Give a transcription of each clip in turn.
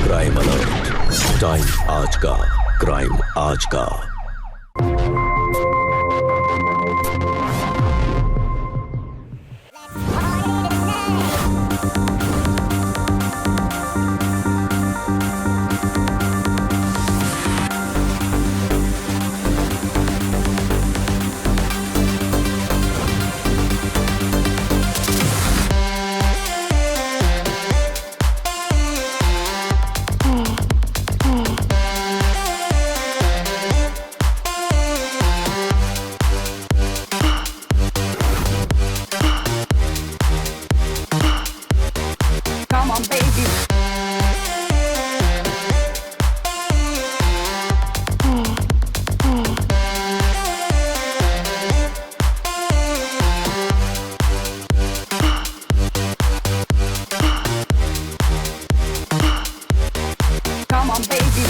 Crime alert, time आज का, crime आज का। Come on, baby. Come on, baby.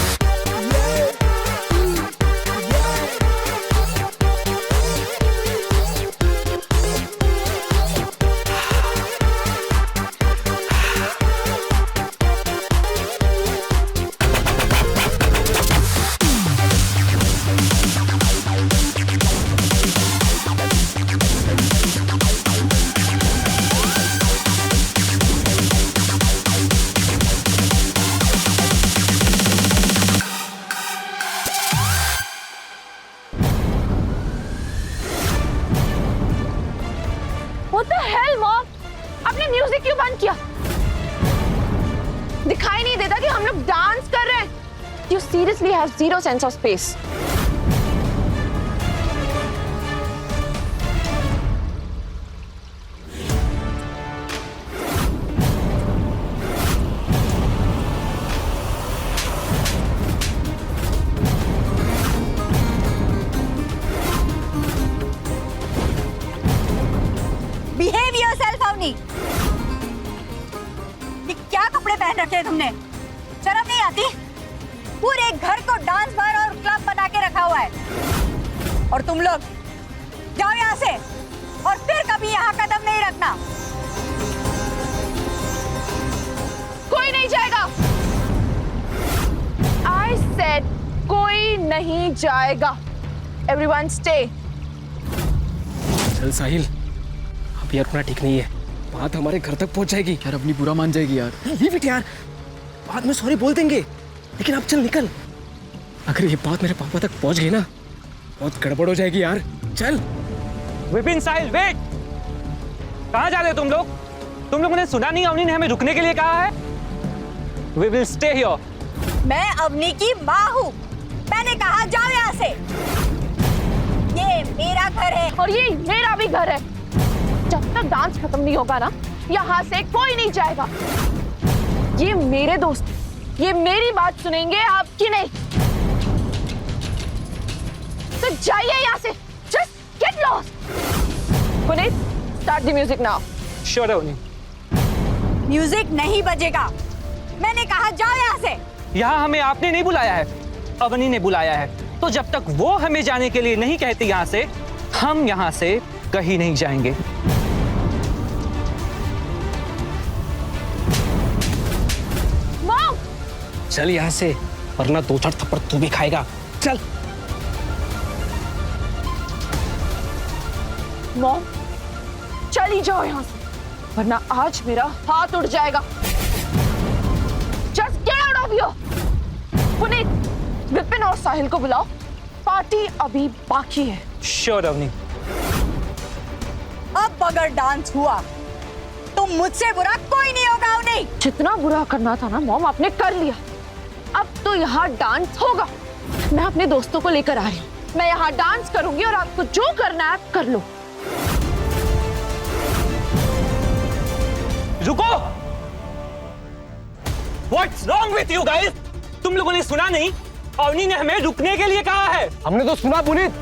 What the hell, Mom? आपने म्यूजिक क्यों बंद किया? दिखाई नहीं देता कि हम लोग डांस कर रहे हैं? You seriously have zero sense of space. Behave yourself, Avani. ये क्या कपड़े पहन रखे हैं तुमने? शर्म नहीं आती? पूरे घर को डांस बार और क्लब बना के रखा हुआ है। और तुम लोग जाओ यहाँ से और फिर कभी यहाँ कदम नहीं रखना। कोई नहीं जाएगा। I said कोई नहीं जाएगा। Everyone stay. चल साहिल, अब यार अपना ठीक नहीं है, बात हमारे घर तक पहुंच जाएगी। यार अपनी बुरा मान जाएगी यार। लीव इट यार, बाद में सॉरी बोल देंगे, लेकिन अब चल निकल। अगर ये बात मेरे पापा तक पहुंच गई ना, बहुत गड़बड़ हो जाएगी यार। चल। विपिन, साहिल, वेट। कहाँ जा रहे हो तुम लोग? तुम लोगों ने सुना नहीं अवनी ने हमें रुकने के लिए कहा है? We will stay here. मैं अवनी की माँ हूँ। मैंने कहा जाओ यहाँ से। ये मेरा घर है। और ये मेरा भी घर है। जब तक डांस खत्म नहीं होगा ना, यहाँ से कोई नहीं जाएगा। ये मेरे दोस्त, ये मेरी बात सुनेंगे, आपकी नहीं। तो जाइए यहाँ से। Just get lost. Puneet, start the music now. Sure, Avni. Music नहीं बजेगा। मैंने कहा जाओ यहाँ से। यहाँ हमें आपने नहीं बुलाया है, अवनी ने बुलाया है। तो जब तक वो हमें जाने के लिए नहीं कहती यहाँ से, हम यहाँ से कहीं नहीं जाएंगे। Mom! चल यहाँ से, वरना दो चार थप्पड़ तू भी खाएगा। चल। मॉम, चली जाओ यहाँ से, वरना आज मेरा हाथ उड़ जाएगा। Just get out of here! Puneet, Vipin और साहिल को बुलाओ, पार्टी अभी बाकी है। Sure, अवनी। अब अगर डांस हुआ तो मुझसे बुरा कोई नहीं होगा अवनी। जितना बुरा करना था ना मॉम, आपने कर लिया। अब तो यहाँ डांस होगा। मैं अपने दोस्तों को लेकर आ रही हूँ। मैं यहाँ डांस करूंगी और आपको जो करना है कर लो। रुको! What's wrong with you guys? तुम लोगों ने सुना नहीं? अवनी ने हमें रुकने के लिए कहा है। हमने तो सुना पुनीत,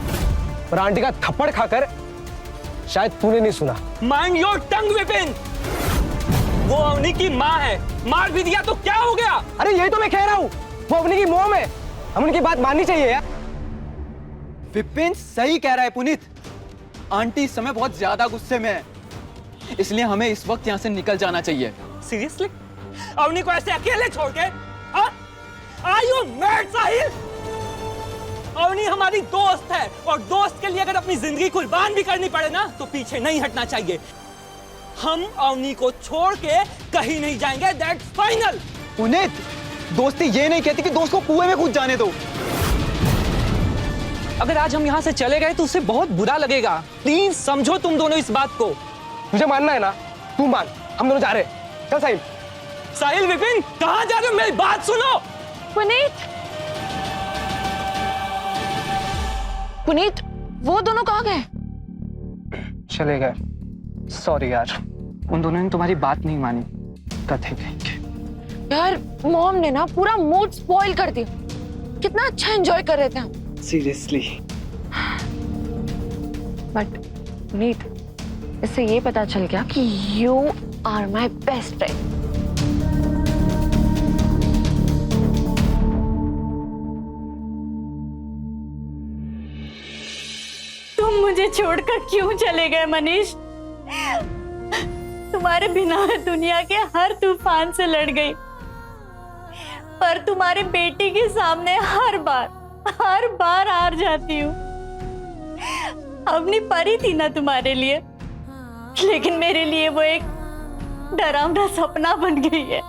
पर आंटी का थप्पड़ खाकर शायद तूने नहीं सुना। Mind your tongue, Vipin. वो अवनी की माँ है, मार भी दिया तो क्या हो गया? अरे यही तो मैं कह रहा हूँ, वो अवनी की मॉम है, हम उनकी बात माननी चाहिए यार। विपिन सही कह रहा है पुनीत। आंटी इस समय बहुत ज्यादा गुस्से में है, इसलिए हमें इस वक्त यहाँ से निकल जाना चाहिए। सीरियसली? अवनी को ऐसे अकेले छोड़ के? हाँ? Are you mad, साहिल? अवनी हमारी दोस्त है और दोस्त के लिए अगर अपनी जिंदगी कुर्बान भी करनी पड़े ना तो पीछे नहीं हटना चाहिए। हम अवनी को छोड़ के कहीं नहीं जाएंगे, दैट्स फाइनल। पुनीत, दोस्ती ये नहीं कहती कि दोस्त को कुएं में कूद जाने दो। अगर आज हम यहाँ से चले गए तो उसे बहुत बुरा लगेगा। प्लीज समझो तुम दोनों इस बात को। तुझे मानना है ना, तू मान, हम दोनों जा रहे हैं। चल साहिल। साहिल, विपिन, कहाँ जा रहे हो? मेरी बात सुनो। पुनीत, पुनीत, वो दोनों कहाँ गए? चले गए। सॉरी यार। उन दोनों ने तुम्हारी बात नहीं मानी। कथे कहेंगे। यार मॉम ने ना पूरा मूड स्पॉइल कर दिया। कितना अच्छा एंजॉय कर रहे थे हम। सीरियसली। बट पुनीत, इससे ये पता चल गया कि you are my best friend. तुम मुझे छोड़कर क्यों चले गए मनीष? तुम्हारे बिना दुनिया के हर तूफान से लड़ गई, पर तुम्हारे बेटी के सामने हर बार हार जाती हूँ। अवनी परी थी ना तुम्हारे लिए, लेकिन मेरे लिए वो एक डरावना सपना बन गई है।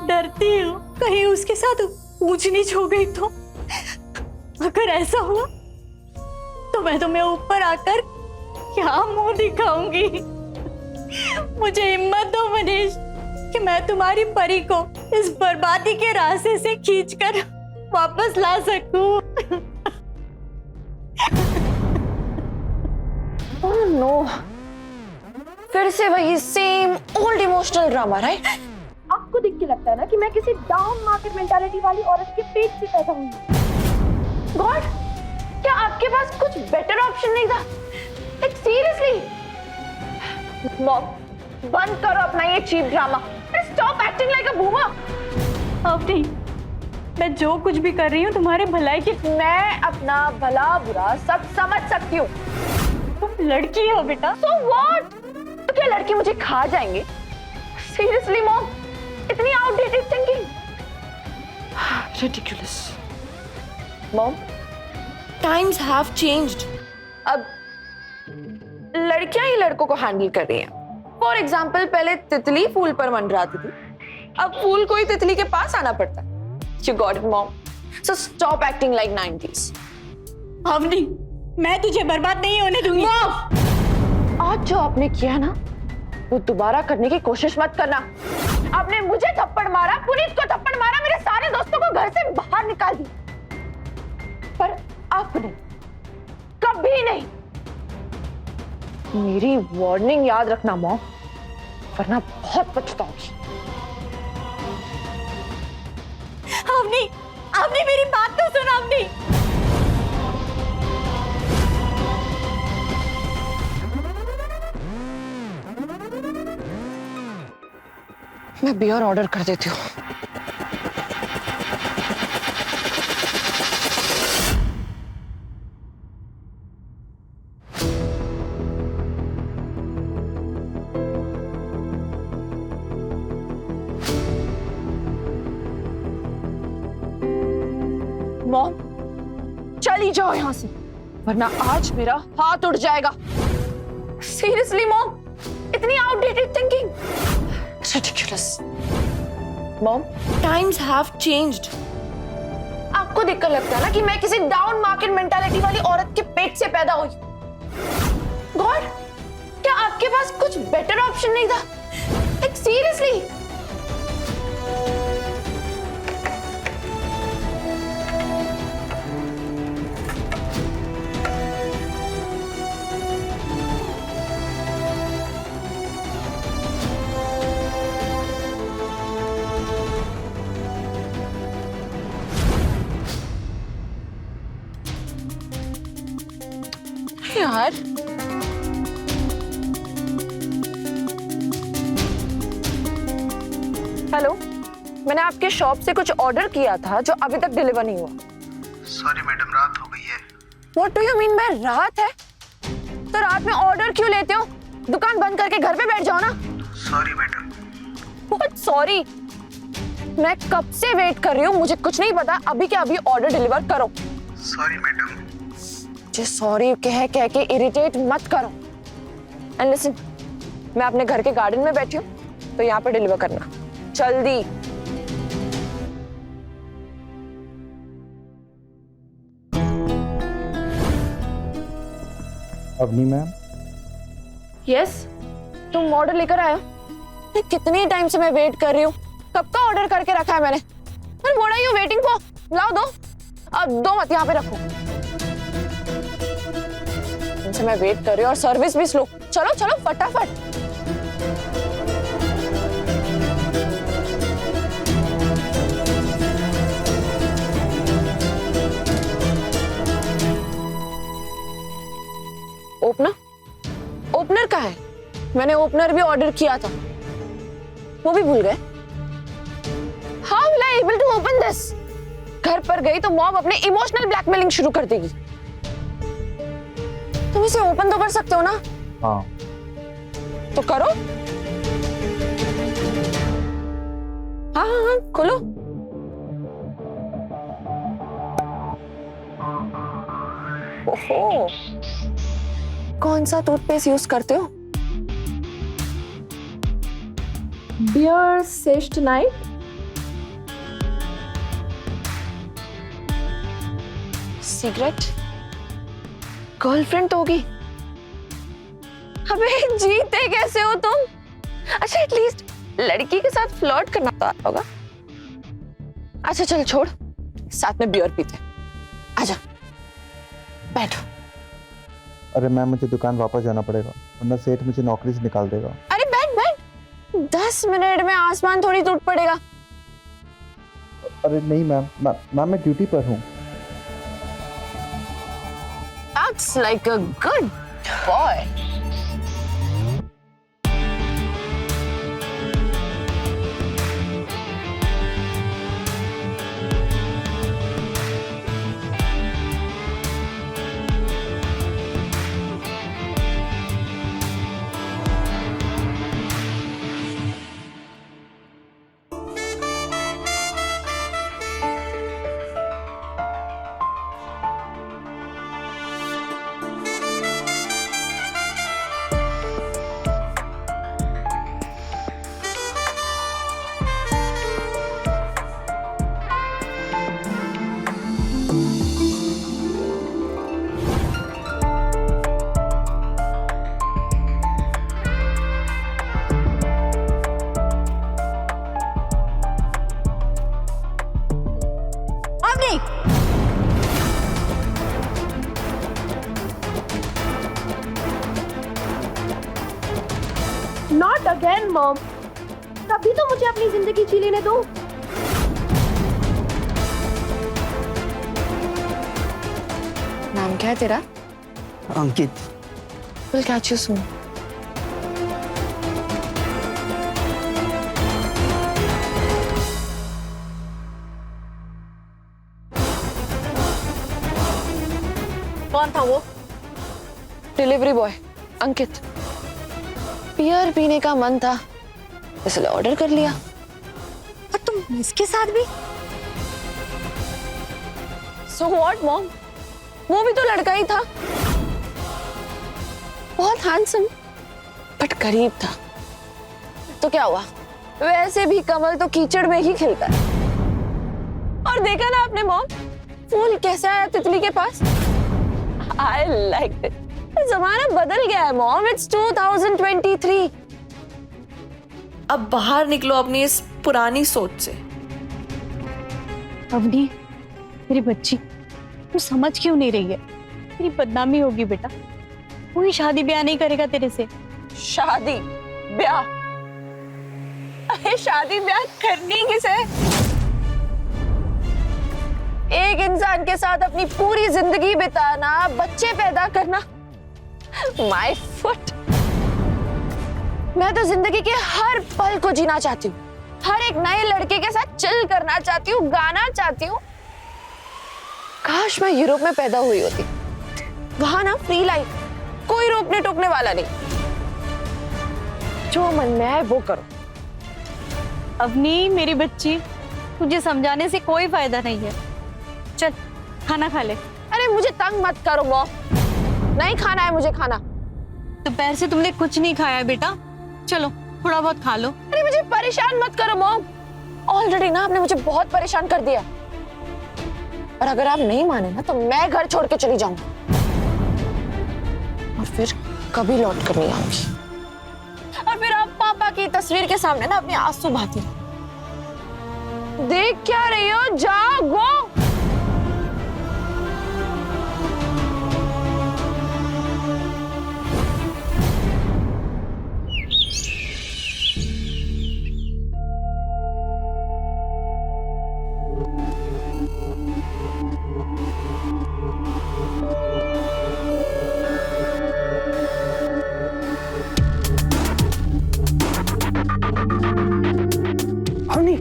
डरती हूँ कहीं उसके साथ ऊंच नीच हो गई तो। अगर ऐसा हुआ तो मैं तुम्हें ऊपर आकर क्या मुंह दिखाऊंगी? मुझे हिम्मत दो मनीष कि मैं तुम्हारी परी को इस बर्बादी के रास्ते से खींचकर वापस ला सकूं। ओह नो, फिर से वही same old emotional drama, right? आपको देख के लगता है ना कि मैं किसी डाउन मार्केट मेंटालिटी वाली औरत के पेट से पैदा हुई हूँ। गॉड, क्या आपके पास कुछ बेटर ऑप्शन नहीं था? Like seriously? मॉम, बंद करो अपना ये cheap drama. Stop acting like a boomer. Avni, मैं जो कुछ भी कर रही हूँ तुम्हारे भलाई के। मैं अपना भला बुरा सब समझ सकती हूँ। तुम लड़की हो बेटा। So what? तो क्या लड़के मुझे खा जाएंगे? सीरियसली मॉम, इतनी outdated thinking. Ridiculous. Mom, times have changed. अब लड़कियां ही लड़कों को हैंडल कर रही हैं। फॉर एग्जाम्पल, पहले तितली फूल पर मंडराती थी, अब फूल को ही तितली के पास आना पड़ता है। You got it, mom. So stop acting like 90s. Avani, मैं तुझे बर्बाद नहीं होने दूंगी। आज जो आपने किया ना, वो दोबारा करने की कोशिश मत करना। आपने मुझे थप्पड़ मारा, पुनीत को थप्पड़ मारा, मेरे सारे दोस्तों को घर से बाहर निकाल दिया, पर आपने कभी नहीं। मेरी वार्निंग याद रखना मॉम, वरना बहुत पछताओगी। अवनी, अवनी मेरी बात तो सुन अवनी। मैं बियर ऑर्डर कर देती हूँ। मॉम, चली जाओ यहाँ से, वरना आज मेरा हाथ उड़ जाएगा। सीरियसली मॉम, इतनी outdated thinking. Ridiculous. Mom, times have changed. आपको देखकर लगता है ना कि मैं किसी डाउन मार्केट मेंटालिटी वाली औरत के पेट से पैदा हुई। गॉड, क्या आपके पास कुछ बेटर ऑप्शन नहीं था? Like seriously? यार, हेलो, मैंने आपके शॉप से कुछ ऑर्डर किया था जो अभी तक डिलीवर नहीं हुआ। सॉरी मैडम, रात हो गई है। What do you mean by रात है? तो रात में ऑर्डर क्यों लेते हो? दुकान बंद करके घर पे बैठ जाओ ना। Sorry madam. What sorry? मैं कब से वेट कर रही हूँ, मुझे कुछ नहीं पता। अभी के अभी ऑर्डर डिलीवर करो। Sorry madam. मुझे सॉरी कह के इरिटेट मत करो। एंड लिसन, मैं अपने घर के गार्डन में बैठी हूँ, तो यहाँ पे डिलीवर करना जल्दी। अवनी मैम। यस, तुम ऑर्डर लेकर आए हो? कितनी टाइम से मैं वेट कर रही हूँ, कब का ऑर्डर करके रखा है मैंने। पर what are you waiting for? लाओ दो। अब दो मत, यहाँ पे रखो। इनसे मैं वेट कर रही हूँ और सर्विस भी स्लो। चलो चलो फटाफट। ओपनर कहाँ है? मैंने ओपनर भी ऑर्डर किया था, वो भी भूल गए। How will I able to open this? घर पर गई तो मॉम अपने इमोशनल ब्लैकमेलिंग शुरू कर देगी। तुम इसे ओपन तो कर सकते हो ना? हाँ। तो करो। हाँ, खोलो। ओहो, कौन सा टूथपेस्ट यूज करते हो? बियर सेस्ट नाइट। सिगरेट? गर्लफ्रेंड तो होगी। अबे जीते कैसे हो तुम? अच्छा एटलीस्ट लड़की के साथ फ्लर्ट करना तो आता होगा। अच्छा चल छोड़, साथ में बियर पीते। आजा बैठो। अरे मैम, मुझे दुकान वापस जाना पड़ेगा, वरना सेठ मुझे नौकरी से निकाल देगा। अरे बैठ बैठ, 10 मिनट में आसमान थोड़ी टूट पड़ेगा। अरे नहीं मैम, मैं ड्यूटी पर हूँ। Acts like a good boy. Not again mom, कभी तो मुझे अपनी जिंदगी जी लेने दो। नाम क्या है तेरा? अंकित। We'll catch you soon. कौन था वो? डिलीवरी बॉय अंकित। बियर पीने का मन था, इसलिए ऑर्डर कर लिया। और तुम इसके साथ भी? So what, mom? वो भी तो लड़का ही था, बहुत हैंडसम, बट गरीब था। तो क्या हुआ, वैसे भी कमल तो कीचड़ में ही खिलता है। और देखा ना आपने मॉम, फूल कैसे आया तितली के पास। I liked it. जमाना बदल गया है मॉम, it's 2023. अब बाहर निकलो अपनी इस पुरानी सोच से। अवनी, मेरी बच्ची, तू समझ क्यों नहीं रही है? तेरी बदनामी होगी बेटा, कोई शादी ब्याह नहीं करेगा तेरे से। शादी ब्याह? अरे शादी ब्याह करनी किसे? एक इंसान के साथ अपनी पूरी जिंदगी बिताना, बच्चे पैदा करना, माय फुट। मैं तो जिंदगी के हर पल को जीना चाहती हूँ, हर एक नए लड़के के साथ चिल करना चाहती हूँ, गाना चाहती हूँ। काश मैं यूरोप में पैदा हुई होती, वहां ना फ्री लाइफ, कोई रोकने टोकने वाला नहीं, जो मन में आए वो करो। अवनी मेरी बच्ची, तुझे समझाने से कोई फायदा नहीं है। चल खाना खा ले। अरे मुझे तंग मत करो मॉम, नहीं खाना है मुझे खाना। दोपहर से तुमने कुछ नहीं खाया है बेटा, चलो थोड़ा बहुत खा लो। अरे मुझे परेशान मत करो मॉम, ऑलरेडी ना आपने मुझे बहुत परेशान कर दिया। और अगर आप नहीं माने ना तो मैं घर छोड़ के चली जाऊंगी और फिर कभी लौट कर नहीं आऊंगी। और फिर आप पापा की तस्वीर के सामने ना अपने आंसू बहाती रहो। देख क्या रही हो, जागो। अवनी,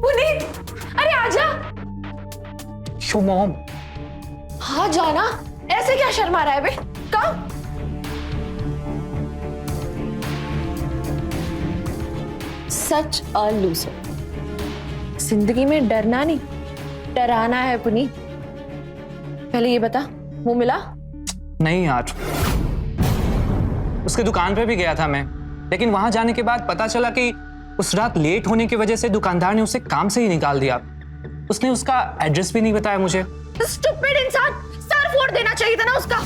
पुनीत, अरे आजा। यो मॉम, हाँ जाना, ऐसे क्या शर्मा रहा है बे? कब? सच अ लूजर। जिंदगी में डरना नहीं, डराना है पुनीत। पहले ये बता, वो मिला? नहीं यार, उसके दुकान पे भी गया था मैं, लेकिन वहां जाने के बाद पता चला कि उस रात लेट होने की वजह से दुकानदार ने उसे काम से ही निकाल दिया। उसने उसका एड्रेस भी नहीं बताया मुझे। स्टूपिड इंसान, सर फोड़ देना चाहिए था ना उसका।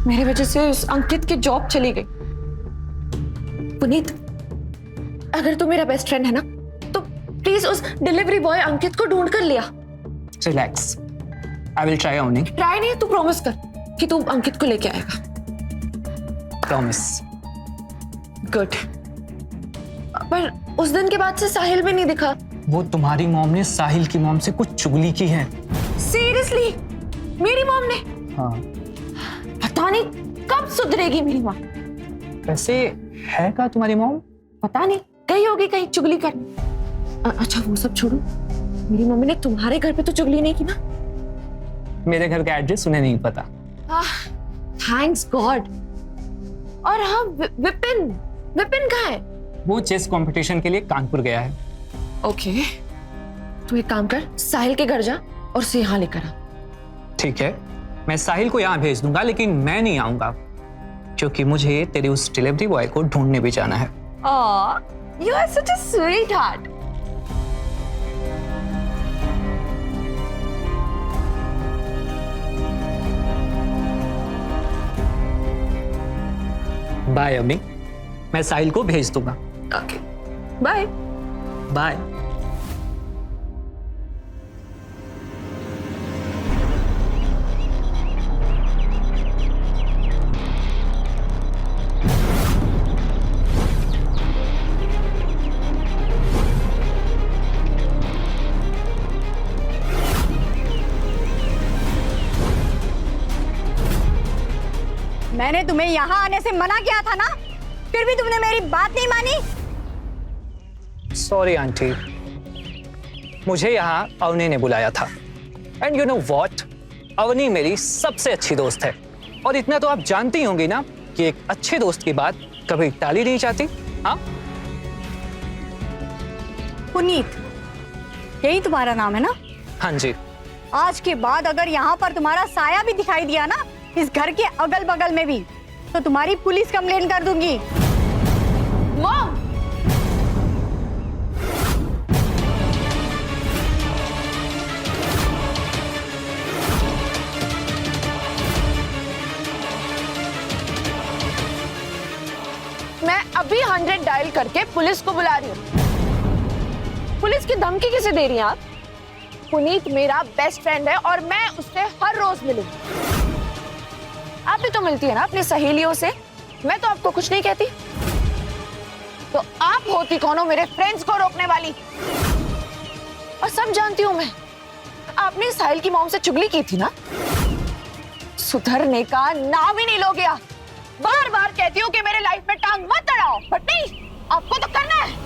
मेरी वजह से उस अंकित की जॉब चली गई। पुनीत, अगर तू मेरा बेस्ट फ्रेंड है ना तो प्लीज उस डिलीवरी बॉय अंकित को ढूंढ कर लिया। Relax, I will try. ओनी, ट्राई नहीं, तू प्रॉमिस कर कि तू अंकित को लेके आएगा। प्रॉमिस। गुड। पर उस दिन के बाद से साहिल भी नहीं दिखा। वो तुम्हारी मॉम ने साहिल की मॉम से कुछ चुगली की है। सीरियसली? मेरी मॉम ने? हाँ। पता नहीं कब सुधरेगी मेरी मॉम। वैसे है क्या तुम्हारी मॉम? पता नहीं, गई होगी कहीं चुगली करने। अच्छा वो सब छोड़ो, मेरी मम्मी ने तुम्हारे घर पे तो चुगली नहीं की ना? मेरे घर का एड्रेस उन्हें नहीं पता। Thanks God. और हाँ, विपिन कहाँ है? वो चेस कंपटीशन के लिए कानपुर गया है। ओके, तू एक काम कर, साहिल के घर जा और उसे यहाँ लेकर आ। ठीक है, मैं साहिल को यहाँ भेज दूंगा, लेकिन मैं नहीं आऊंगा क्योंकि मुझे तेरे उस डिलीवरी बॉय को ढूंढने भी जाना है। You are such a sweetheart. Bye अम्मी, मैं साहिल को भेज दूंगा। Okay, bye. बाय। मैंने तुम्हें यहाँ आने से मना किया था ना, फिर भी तुमने मेरी बात नहीं मानी। सॉरी आंटी, मुझे यहाँ अवनी ने बुलाया था। And you know what, Avni मेरी सबसे अच्छी दोस्त है। और इतना तो आप जानती होंगी ना कि एक अच्छे दोस्त की बात कभी टाली नहीं जाती। हाँ पुनीत, यही तुम्हारा नाम है ना? हाँ जी। आज के बाद अगर यहाँ पर तुम्हारा साया भी दिखाई दिया ना, इस घर के अगल बगल में भी, तो तुम्हारी पुलिस कंप्लेन कर दूंगी। मॉम, मैं अभी 100 डायल करके पुलिस को बुला रही हूँ। पुलिस की धमकी किसे दे रही हैं आप? पुनीत मेरा बेस्ट फ्रेंड है और मैं उससे हर रोज मिलूंगी। आप भी तो मिलती है ना अपनी सहेलियों से, मैं तो आपको कुछ नहीं कहती। तो आप होती कौन हो मेरे फ्रेंड्स को रोकने वाली? और सब जानती हूं मैं, आपने साहिल की मॉम से चुगली की थी ना, सुधरने का नाम ही नहीं लोगे आप। बार बार कहती हूँ कि मेरे लाइफ में टांग मत अड़ाओ, बट नहीं, आपको तो करना है।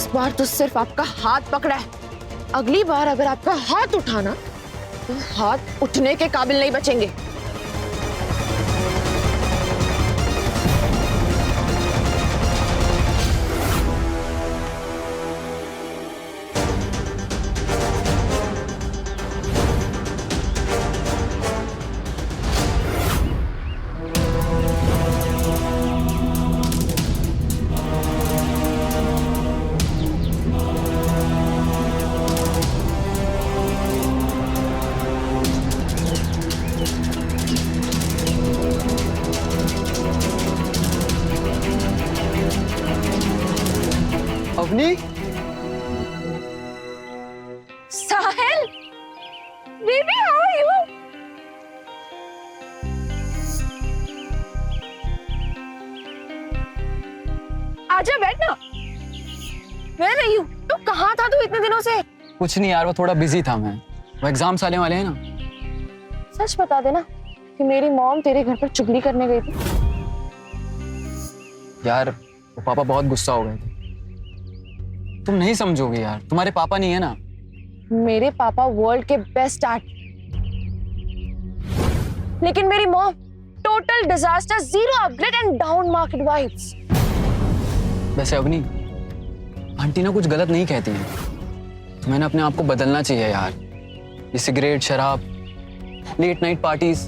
इस बार तो सिर्फ आपका हाथ पकड़ा है, अगली बार अगर आपका हाथ उठाना तो हाथ उठने के काबिल नहीं बचेंगे। अवनी, साहिल, बेबी हाउ आर यू? आजा बैठ ना। Where are you? तू कहाँ था तू इतने दिनों से? कुछ नहीं यार, वो थोड़ा बिजी था मैं। वो एग्जाम्स आने वाले हैं ना। सच बता देना कि मेरी मॉम तेरे घर पर चुगली करने गई थी। यार वो पापा बहुत गुस्सा हो गए थे। तुम नहीं समझोगे यार, तुम्हारे पापा नहीं है ना। मेरे पापा वर्ल्ड के बेस्ट आर्ट, लेकिन मेरी mom total disaster, zero upgrade and down market vibes. वैसे अवनी, आंटी ना कुछ गलत नहीं कहती हैं। तुम्हें ना अपने आप को बदलना चाहिए यार। ये सिगरेट, शराब, लेट नाइट पार्टीज,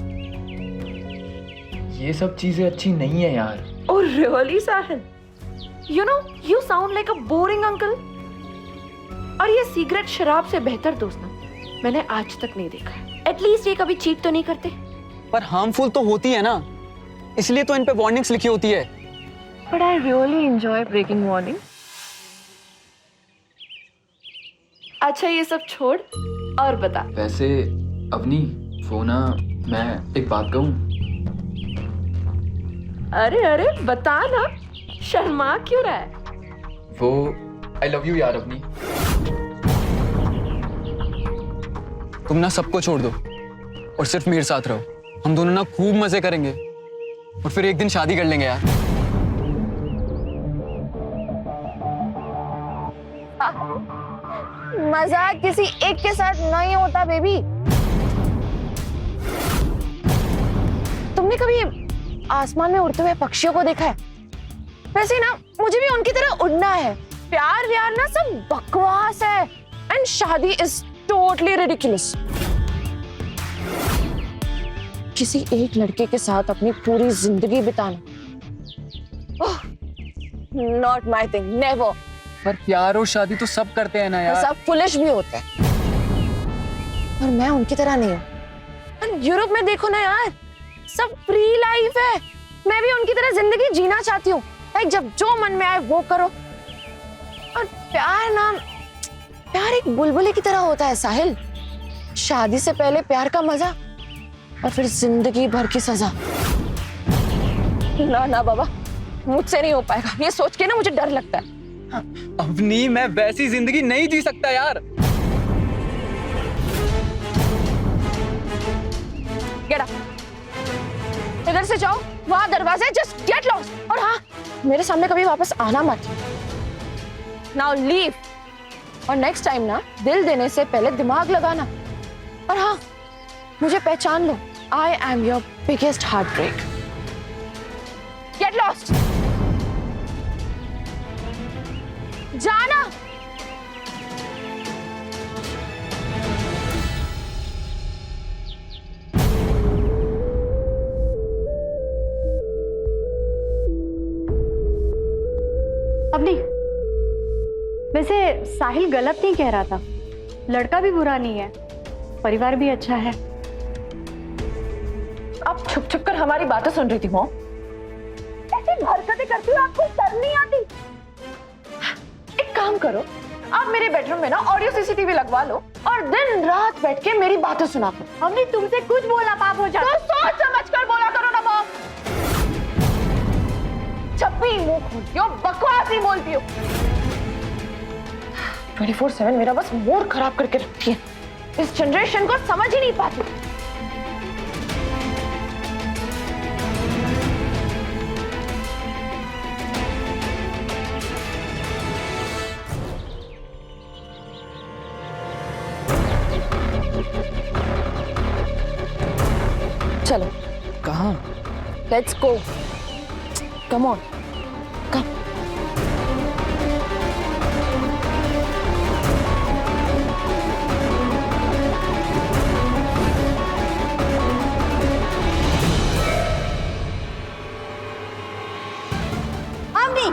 ये सब चीजें अच्छी नहीं है यार। Oh really, Sahil? You know, you sound like a boring uncle. और ये सिगरेट शराब से बेहतर दोस्त ना मैंने आज तक नहीं देखा है। एटलीस्ट ये कभी चीट तो नहीं करते। पर हार्मफुल तो होती है ना, इसलिए तो इन पे वार्निंग्स लिखी होती है। But I really enjoy breaking warning. अच्छा ये सब छोड़ और बता। वैसे अवनी, वो ना, मैं एक बात कहूँ? अरे अरे बता ना, शर्मा क्यों रहा है? वो आई लव यू यार अवनी। तुम ना सबको छोड़ दो और सिर्फ मेरे साथ रहो। हम दोनों ना खूब मजे करेंगे और फिर एक दिन शादी कर लेंगे यार। मजाक किसी एक के साथ नहीं होता बेबी। तुमने कभी आसमान में उड़ते हुए पक्षियों को देखा है? वैसे ना मुझे भी उनकी तरह उड़ना है। प्यार व्यार ना सब बकवास है एंड शादी इज टोटली रिडिकुलस। किसी एक लड़के के साथ अपनी पूरी जिंदगी बिताना, नॉट माय थिंग, नेवर। पर प्यार और शादी तो सब करते हैं ना यार। सब फुलिश भी होते हैं, पर मैं उनकी तरह नहीं हूँ। यूरोप में देखो ना यार, सब फ्री लाइफ है। मैं भी उनकी तरह जिंदगी जीना चाहती हूँ। जब जो मन में आए वो करो। और प्यार ना, प्यार एक बुलबुले की तरह होता है साहिल। शादी से पहले प्यार का मजा और फिर जिंदगी भर की सजा। ना ना बाबा, मुझसे नहीं हो पाएगा। ये सोच के ना मुझे डर लगता है। अवनी, मैं वैसी जिंदगी नहीं जी सकता यार। गेट अप, इधर से जाओ, वहां दरवाजा है, जस्ट गेट लॉस्ट। और हाँ, मेरे सामने कभी वापस आना मत। Now leave. और नेक्स्ट टाइम ना दिल देने से पहले दिमाग लगाना। और हाँ, मुझे पहचान लो, I am your biggest heartbreak. Get lost. जाना। अवनी, वैसे साहिल गलत नहीं कह रहा था। लड़का भी बुरा नहीं है, परिवार भी अच्छा है। आप छुप छुप कर हमारी बातें सुन रही थी मॉम। ऐसी हरकतें करती हो, आपको शर्म नहीं आती? एक काम करो, आप मेरे बेडरूम में ना ऑडियो सीसीटीवी लगवा लो और दिन रात बैठ के मेरी बातें सुना करो। हमने तुमसे कुछ बोला पाप हो जाता। तो सोच समझ कर बोला करो ना मॉम। जब भी मुंह खोलती हो बकवास ही बोलती हो। 24/7 मेरा बस मूड खराब करके रखती है। इस जनरेशन को समझ ही नहीं पाती। चलो कहाँ? लेट्स गो, कम ऑन, कम। अवनी,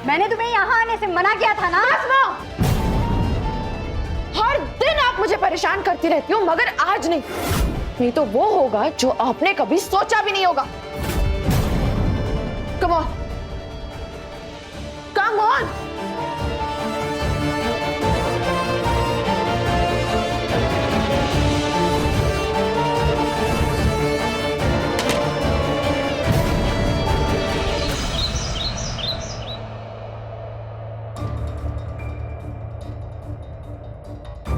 मैंने तुम्हें यहाँ आने से मना किया था ना? हर दिन आप मुझे परेशान करती रहती हो, मगर आज नहीं। नहीं तो वो होगा जो आपने कभी सोचा भी नहीं होगा। Come on, come on.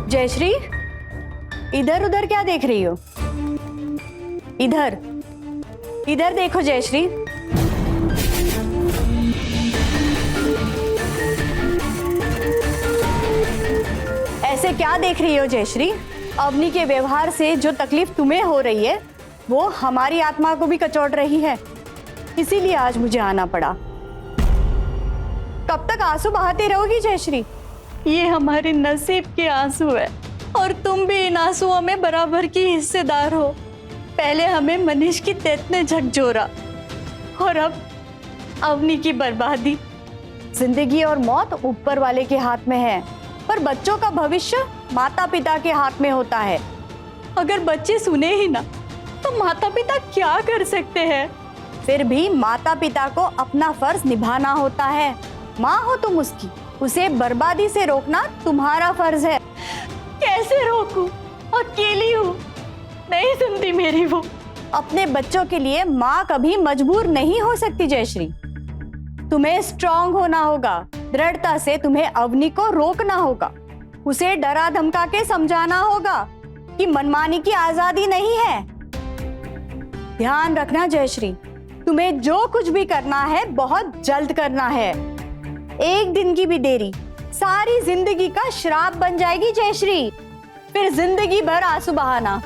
Jayshree, इधर उधर क्या देख रही हो? इधर इधर देखो जयश्री। ऐसे क्या देख रही हो जयश्री? अवनी के व्यवहार से जो तकलीफ तुम्हें हो रही है वो हमारी आत्मा को भी कचोट रही है, इसीलिए आज मुझे आना पड़ा। कब तक आंसू बहाती रहोगी जयश्री? ये हमारे नसीब के आंसू है और तुम भी इन आंसुओं में बराबर की हिस्सेदार हो। पहले हमें मनीष की डेथ ने झकझोरा और अब अवनी की बर्बादी। जिंदगी और मौत ऊपर वाले के हाथ में है, पर बच्चों का भविष्य माता पिता के हाथ में होता है। अगर बच्चे सुने ही ना तो माता पिता क्या कर सकते हैं? फिर भी माता पिता को अपना फर्ज निभाना होता है। माँ हो तुम उसकी, उसे बर्बादी से रोकना तुम्हारा फर्ज है। कैसे रोकूं? अकेली हूँ, नहीं सुनती मेरी वो। अपने बच्चों के लिए माँ कभी मजबूर नहीं हो सकती जयश्री। तुम्हें स्ट्रांग होना होगा, दृढ़ता से तुम्हें अवनी को रोकना होगा, उसे डरा धमका के समझाना होगा कि मनमानी की आजादी नहीं है। ध्यान रखना जयश्री, तुम्हें जो कुछ भी करना है बहुत जल्द करना है। एक दिन की भी देरी सारी जिंदगी का श्राप बन जाएगी जयश्री, फिर जिंदगी भर आंसू बहाना।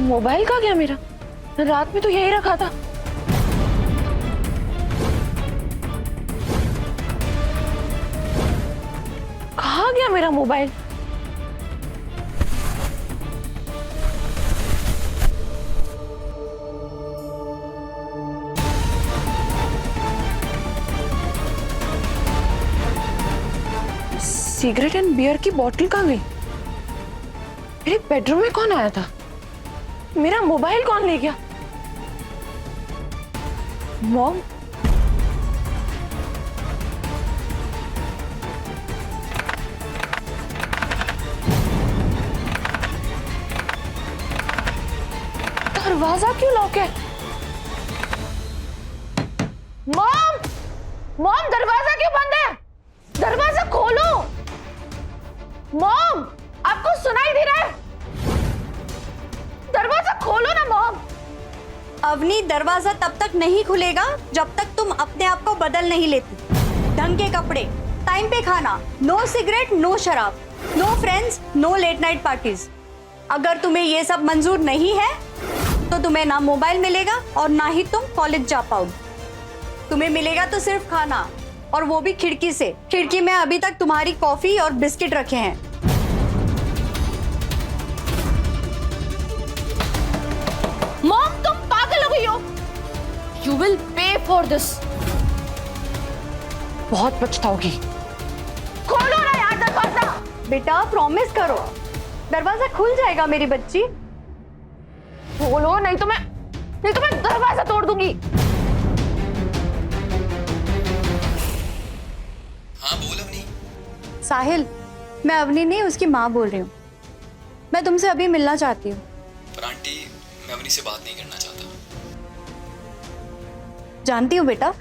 मोबाइल कहाँ गया मेरा? रात में तो यही रखा था। कहाँ गया मेरा मोबाइल? सिगरेट एंड बियर की बोतल कहाँ गई? मेरे बेडरूम में कौन आया था? मेरा मोबाइल कौन ले गया? मॉम, दरवाजा क्यों लॉक है? मॉम, मॉम दरवाजा क्यों बंद है? दरवाजा खोलो। अवनी, दरवाजा तब तक नहीं खुलेगा जब तक तुम अपने आप को बदल नहीं लेती। ढंग के कपड़े, टाइम पे खाना, नो सिगरेट, नो शराब, no friends, no late night parties. अगर तुम्हें ये सब मंजूर नहीं है तो तुम्हें ना मोबाइल मिलेगा और ना ही तुम कॉलेज जा पाओगे। तुम्हें मिलेगा तो सिर्फ खाना, और वो भी खिड़की से। खिड़की में अभी तक तुम्हारी कॉफी और बिस्किट रखे हैं। मॉम, तुम पागल हो गई हो। You will pay for this. बहुत पछताओगी। खोलो ना यार दरवाजा। बेटा प्रॉमिस करो, दरवाजा खुल जाएगा मेरी बच्ची। खोलो, नहीं तो मैं दरवाजा तोड़ दूंगी। हाँ बोल अवनी। साहिल, मैं अवनी नहीं, उसकी माँ बोल रही हूँ। मैं तुमसे अभी मिलना चाहती हूँ। पर आंटी, मैं अवनी से बात नहीं करना चाहता। जानती हूँ बेटा,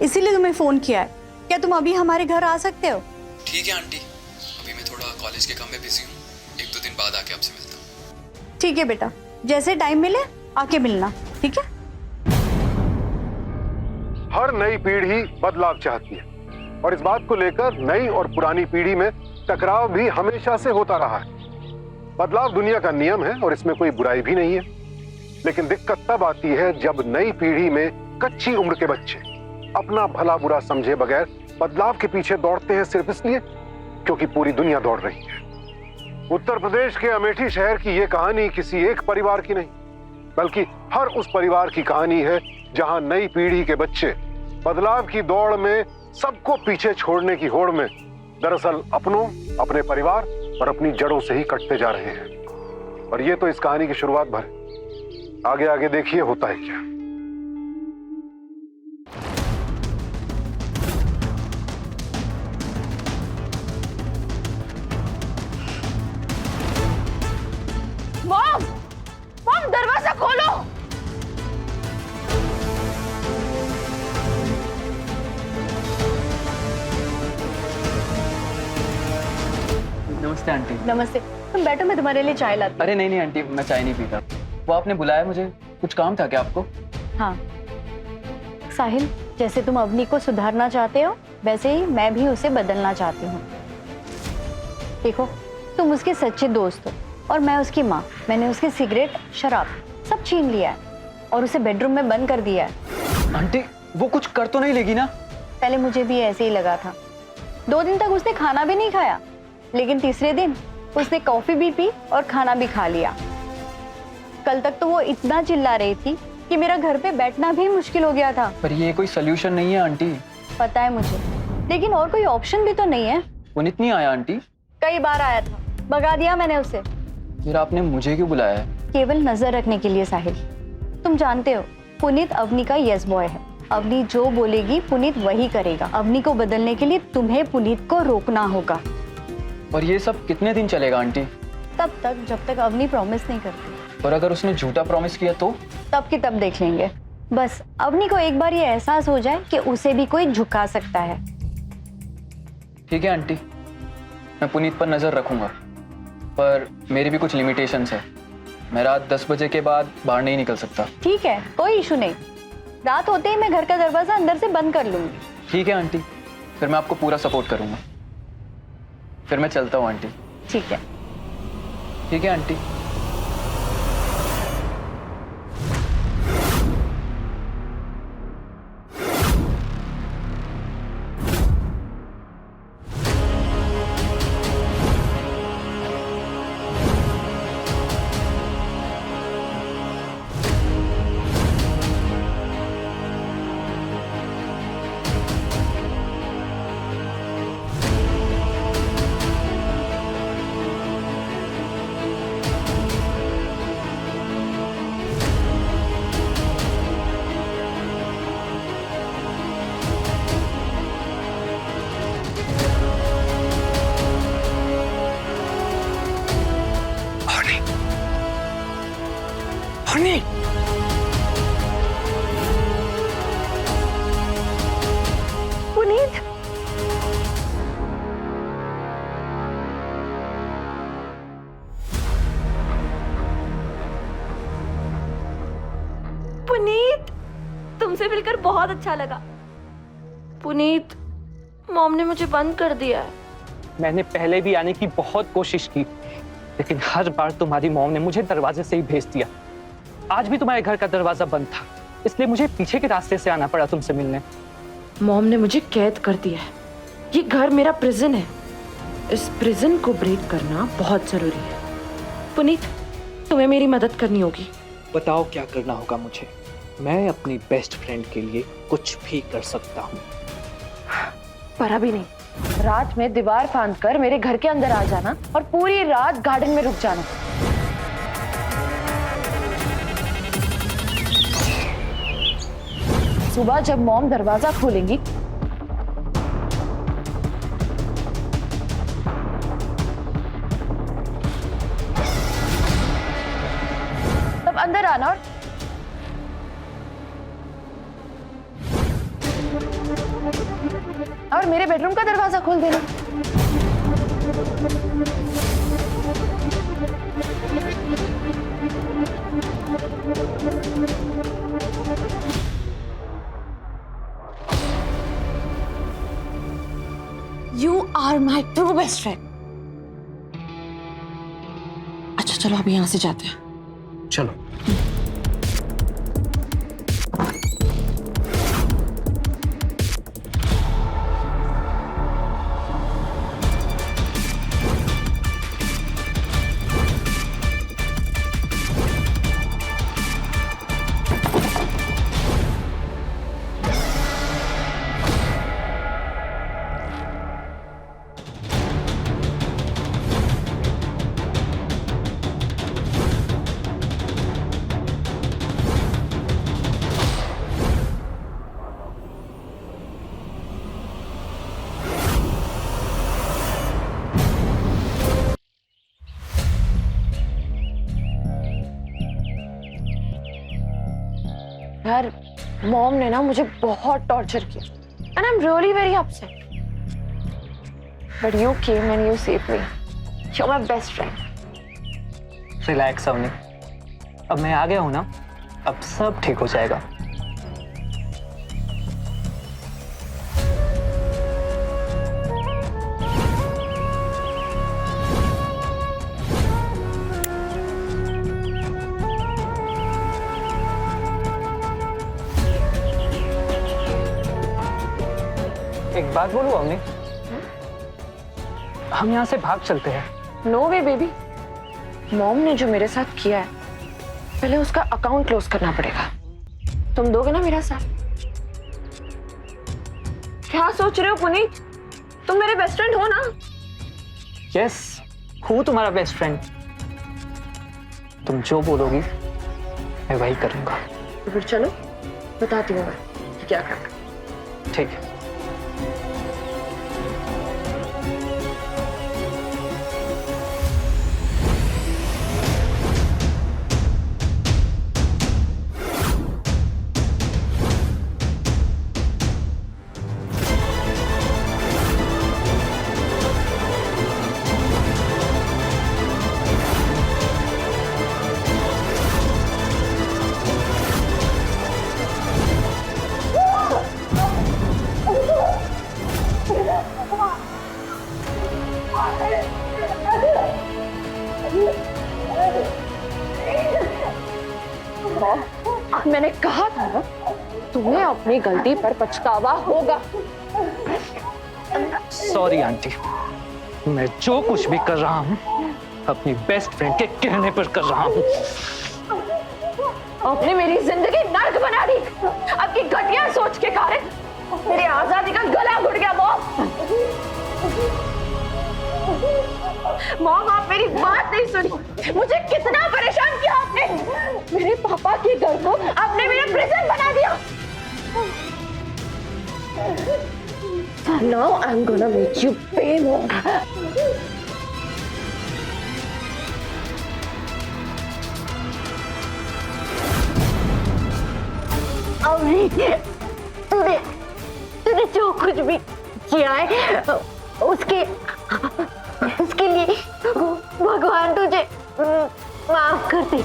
इसीलिए तुम्हें फोन किया है। क्या तुम अभी हमारे घर आ सकते हो? ठीक है आंटी, अभी मैं थोड़ा कॉलेज के काम में बिजी हूँ। 1-2 दिन बाद आके आपसे मिलता हूँ। ठीक है बेटा, जैसे टाइम मिले आके मिलना, ठीक है? हर नई पीढ़ी बदलाव चाहती है और इस बात को लेकर नई और पुरानी पीढ़ी में टकराव भी हमेशा से होता रहा है। बदलाव दुनिया का नियम है और इसमें कोई बुराई भी नहीं है, लेकिन दिक्कत तब आती है जब नई पीढ़ी में कच्ची उम्र के बच्चे अपना भला बुरा समझे बगैर बदलाव के पीछे दौड़ते हैं, सिर्फ इसलिए क्योंकि पूरी दुनिया दौड़ रही है। उत्तर प्रदेश के अमेठी शहर की यह कहानी किसी एक परिवार की नहीं, बल्कि हर उस परिवार की कहानी है जहां नई पीढ़ी के बच्चे बदलाव की दौड़ में सबको पीछे छोड़ने की होड़ में दरअसल अपनों, अपने परिवार और अपनी जड़ों से ही कटते जा रहे हैं। और ये तो इस कहानी की शुरुआत भर है। आगे आगे देखिए होता है क्या। मॉम, दरवाजा खोलो। नमस्ते आंटी। नमस्ते, तुम बैठो, मैं तुम्हारे लिए चाय लाती अरे नहीं आंटी, मैं चाय नहीं पीता। वो आपने बुलाया मुझे, कुछ काम था क्या आपको? हूँ। हाँ साहिल, जैसे तुम अवनी को सुधारना चाहते हो वैसे ही मैं भी उसे बदलना चाहती हूँ। देखो, तुम उसके सच्चे दोस्त हो और मैं उसकी माँ। मैंने उसके सिगरेट, शराब सब छीन लिया है और उसे बेडरूम में बंद कर दिया है। आंटी, वो कुछ कर तो नहीं लेगी ना? पहले मुझे भी ऐसे ही लगा था। 2 दिन तक उसने खाना भी नहीं खाया, लेकिन तीसरे दिन उसने कॉफी भी पी और खाना भी खा लिया। कल तक तो वो इतना चिल्ला रही थी कि मेरा घर पे बैठना भी मुश्किल हो गया था। पर ये कोई सोल्यूशन नहीं है आंटी। पता है मुझे, लेकिन और कोई ऑप्शन भी तो नहीं है। पुनीत नहीं आया आंटी? कई बार आया था, भगा दिया मैंने उसे। फिर आपने मुझे क्यों बुलाया है? केवल नजर रखने के लिए साहिल। तुम जानते हो, पुनीत अवनी का यस बॉय है। अवनी जो बोलेगी पुनीत वही करेगा। अवनी को बदलने के लिए तुम्हें पुनीत को रोकना होगा। और ये सब कितने दिन चलेगा आंटी? तब तक जब तक अवनी प्रॉमिस नहीं करती। और अगर उसने झूठा प्रॉमिस किया तो? तब की तब देख लेंगे। बस अवनी को एक बार ये एहसास हो जाए कि उसे भी कोई झुका सकता है। ठीक है आंटी, मैं पुनीत पर नजर रखूंगा, पर मेरी भी कुछ लिमिटेशंस है। मैं रात 10 बजे के बाद बाहर नहीं निकल सकता। ठीक है, कोई इशू नहीं। रात होते ही मैं घर का दरवाजा अंदर से बंद कर लूंगी। ठीक है आंटी, फिर मैं आपको पूरा सपोर्ट करूंगा। फिर मैं चलता हूँ आंटी। ठीक है। ठीक है आंटी। आपसे मिलकर बहुत अच्छा लगा। पुनीत, मॉम ने मुझे बंद कर दिया है। मैंने पहले भी आने की बहुत कोशिश की, लेकिन हर बार तुम्हारी मॉम ने मुझे दरवाजे से ही भेज दिया। आज भी तुम्हारे घर का दरवाजा बंद था, इसलिए मुझे पीछे के रास्ते से आना पड़ा तुमसे मिलने। मॉम ने मुझे कैद कर दिया है। ये घर मेरा प्रिजन है। इस प्रिजन को ब्रेक करना बहुत जरूरी है। पुनीत, तुम्हें मेरी मदद करनी होगी। बताओ क्या करना होगा मुझे। मैं अपनी बेस्ट फ्रेंड के लिए कुछ भी कर सकता हूँ। पर अभी नहीं। रात में दीवार फांद कर मेरे घर के अंदर आ जाना और पूरी रात गार्डन में रुक जाना। सुबह जब मॉम दरवाजा खोलेंगी तब अंदर आना और मेरे बेडरूम का दरवाजा खोल देना। You are my true best friend. अच्छा चलो अभी यहां से जाते हैं। चलो। यार, मॉम ने ना मुझे बहुत टॉर्चर किया and I'm really very upset. But you came and you saved me. You're my best friend. Relax Avni, अब मैं आ गया हूं ना, अब सब ठीक हो जाएगा। एक बात बोलूं अवनी, हम यहाँ से भाग चलते हैं। नो वे बेबी, मॉम ने जो मेरे साथ किया है, पहले उसका अकाउंट क्लोज करना पड़ेगा। तुम दोगे ना मेरा साथ? क्या सोच रहे हो पुनीत? तुम मेरे बेस्ट फ्रेंड हो ना? यस, हूँ तुम्हारा बेस्ट फ्रेंड। तुम जो बोलोगी मैं वही करूंगा। तो फिर चलो, बताती हूँ मैं कि क्या करना। ठीक है। मैंने कहा था ना, तुम्हें अपनी गलती पर पछतावा होगा। सॉरी आंटी, मैं जो कुछ भी कर रहा हूँ अपनी बेस्ट फ्रेंड के कहने पर कर रहा हूँ। आपने मेरी जिंदगी नर्क बना दी। आपकी घटिया सोच के कारण मेरी आजादी का गला घुट गया। मॉम, आप मेरी बात नहीं सुनी। मुझे कितना परेशान किया आपने। मेरे पापा के घर को आपने मेरा प्रिजन बना दिया। Now I'm gonna make you pay more. अभी तूने जो कुछ भी किया है उसके लिए भगवान तुझे माफ कर दे।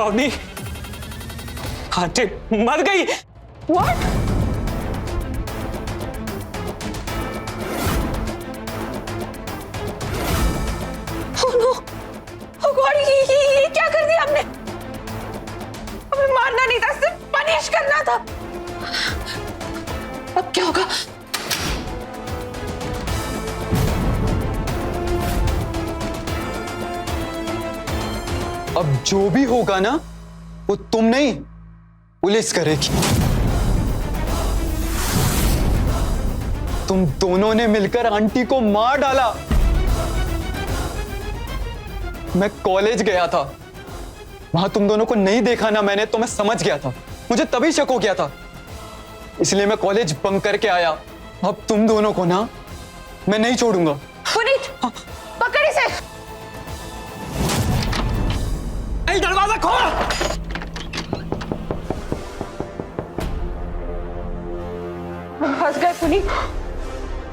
अवनी, आंटी मर गई। What? Oh no! Oh God! ये क्या कर दिया आपने? हमें मारना नहीं था, सिर्फ पनिश करना था। अब क्या होगा? अब जो भी होगा ना, वो तुम नहीं, पुलिस करेगी। तुम दोनों ने मिलकर आंटी को मार डाला। मैं कॉलेज गया था, वहां तुम दोनों को नहीं देखा ना मैंने, तो मैं समझ गया था, मुझे तभी शक हो गया था, इसलिए मैं कॉलेज बंक करके आया। अब तुम दोनों को ना मैं नहीं छोड़ूंगा। पुनीत, पकड़ इसे। दरवाजा खोल। फंस गए पुनीत।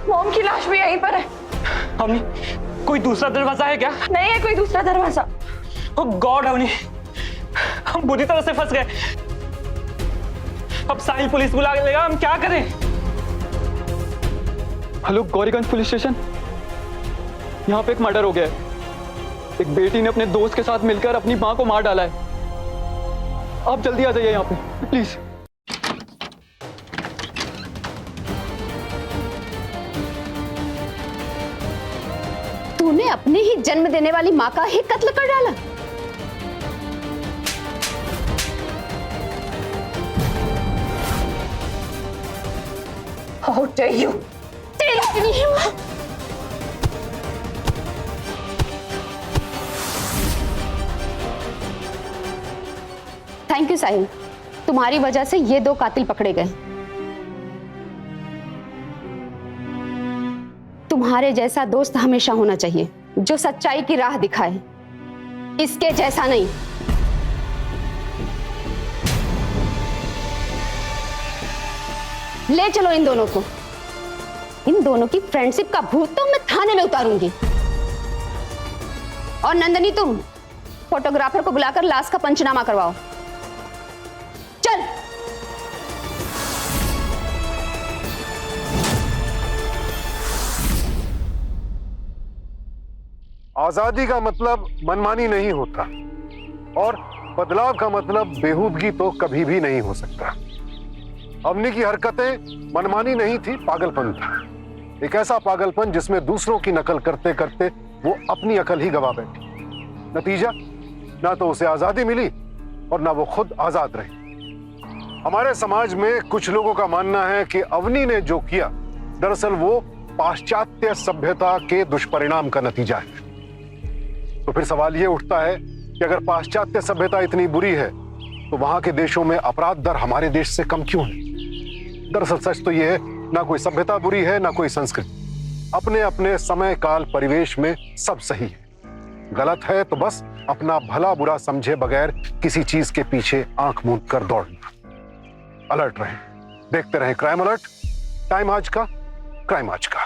मॉम की लाश भी यहीं पर है। अवनी, कोई दूसरा दरवाजा है क्या? नहीं है कोई दूसरा दरवाजा। ओह गॉड अवनी, हम बुरी तरह से फंस गए। अब साहिल पुलिस बुला लेगा, हम क्या करें? Hello, Gauriganj police station. यहाँ पे एक मर्डर हो गया है। एक बेटी ने अपने दोस्त के साथ मिलकर अपनी मां को मार डाला है। आप जल्दी आ जाइए यहाँ पे प्लीज। तूने अपने ही जन्म देने वाली मां का ही कत्ल कर डाला। How dare you? तेरी इतनी हिम्मत! थैंक यू साहिल, तुम्हारी वजह से ये 2 कातिल पकड़े गए। तुम्हारे जैसा दोस्त हमेशा होना चाहिए, जो सच्चाई की राह दिखाए, इसके जैसा नहीं। ले चलो इन दोनों को। इन दोनों की फ्रेंडशिप का भूत तो मैं थाने में उतारूंगी। और नंदनी, तुम फोटोग्राफर को बुलाकर लाश का पंचनामा करवाओ। चल। आजादी का मतलब मनमानी नहीं होता, और बदलाव का मतलब बेहूदगी तो कभी भी नहीं हो सकता। अवनी की हरकतें मनमानी नहीं थी, पागलपन था। एक ऐसा पागलपन जिसमें दूसरों की नकल करते करते वो अपनी अकल ही गवा बैठी। नतीजा, ना तो उसे आजादी मिली और ना वो खुद आजाद रही। हमारे समाज में कुछ लोगों का मानना है कि अवनी ने जो किया दरअसल वो पाश्चात्य सभ्यता के दुष्परिणाम का नतीजा है। तो फिर सवाल ये उठता है कि अगर पाश्चात्य सभ्यता इतनी बुरी है तो वहां के देशों में अपराध दर हमारे देश से कम क्यों है? दरअसल सच तो यह है, ना कोई सभ्यता बुरी है ना कोई संस्कृति। अपने अपने समय काल परिवेश में सब सही है। गलत है तो बस अपना भला बुरा समझे बगैर किसी चीज के पीछे आंख मूंद कर दौड़ना। अलर्ट रहें, देखते रहें क्राइम अलर्ट। टाइम आज का, क्राइम आज का।